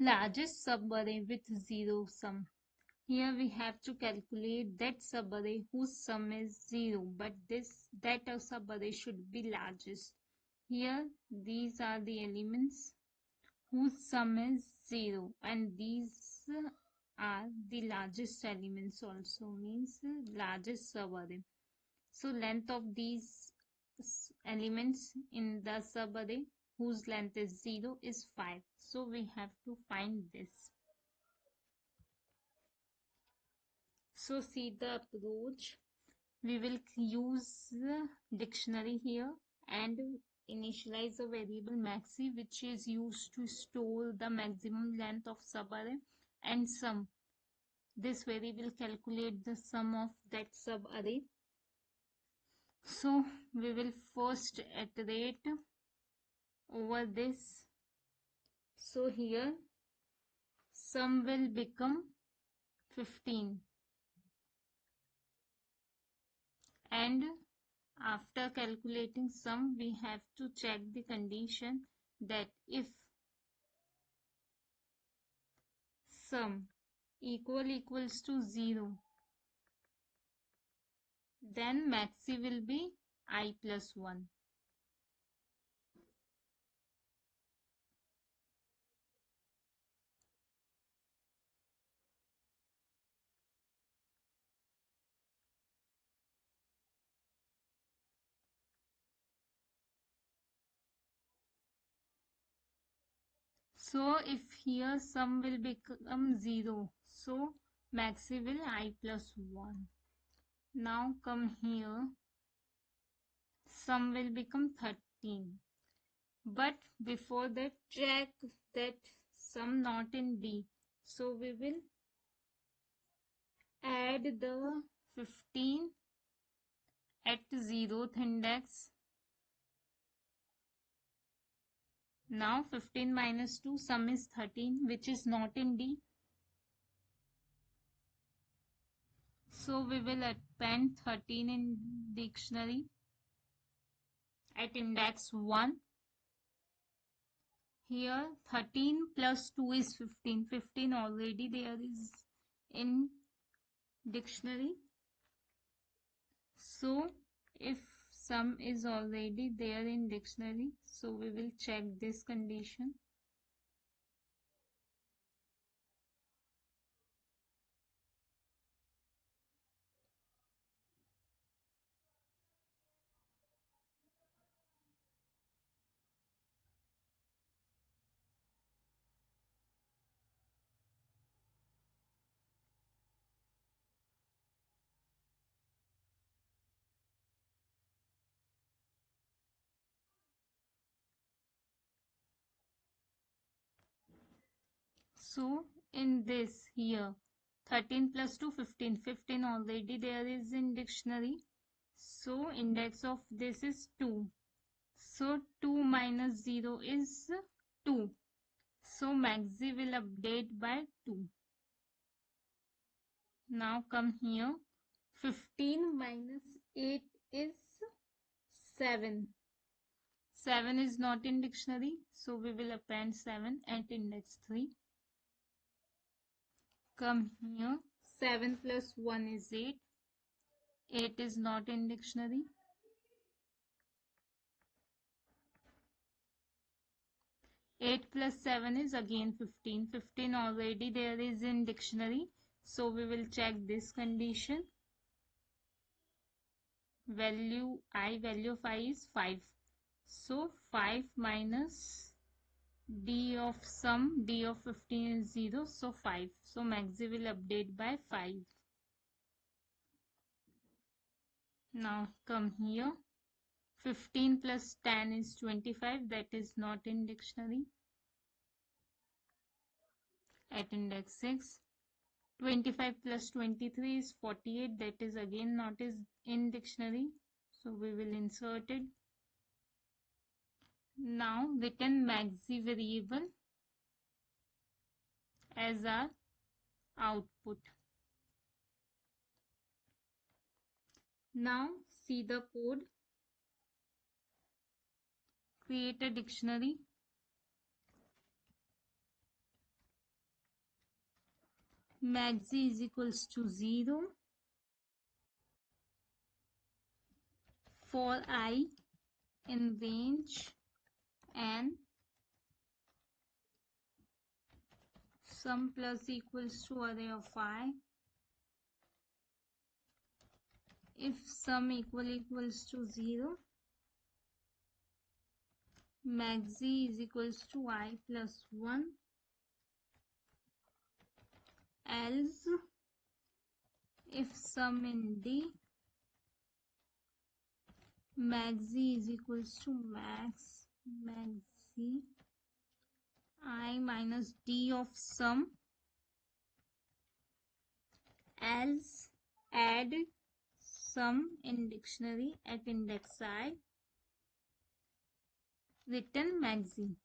Largest subarray with zero sum. Here we have to calculate that subarray whose sum is 0, but that subarray should be largest. Here these are the elements whose sum is 0, and these are the largest elements also, means largest subarray. So length of these elements in the subarray whose length is 0 is 5. So we have to find this. So see the approach. We will use dictionary here and initialize a variable maxi, which is used to store the maximum length of subarray, and sum. This variable calculate the sum of that subarray. So we will first iterate over this. So here sum will become 15, and after calculating sum we have to check the condition that if sum equals to 0, then maxi will be I plus 1. So if here sum will become 0, so maxi will I plus 1. Now come here, sum will become 13. But before that, check that sum not in D. So we will add the 15 at 0th index. Now 15 minus 2, sum is 13, which is not in D. So we will append 13 in dictionary at index 1. Here 13 plus 2 is 15. 15 already there is in dictionary. So if sum is already there in dictionary, so we will check this condition. So in this here 13 plus 2 15. 15 already there is in dictionary. So index of this is 2. So 2 minus 0 is 2. So maxi will update by 2. Now come here. 15 minus 8 is 7. 7 is not in dictionary. So we will append 7 at index 3. Come here. 7 plus 1 is 8. 8 is not in dictionary. 8 plus 7 is again 15. 15 already there is in dictionary. So we will check this condition. Value of I is 5. So 5 minus D of sum, D of 15 is 0. So 5. So maxi will update by 5. Now come here. 15 plus 10 is 25. That is not in dictionary. At index 6. 25 plus 23 is 48. That is again not is in dictionary. So we will insert it. Now return maxi variable as our output. Now see the code. Create a dictionary. max is equals to 0 for I in range n, sum plus equals to array of I. If sum equals to 0, max is equals to I plus 1, else if sum in D, max is equals to max I minus D of sum, else add sum in dictionary at index I, written maxi.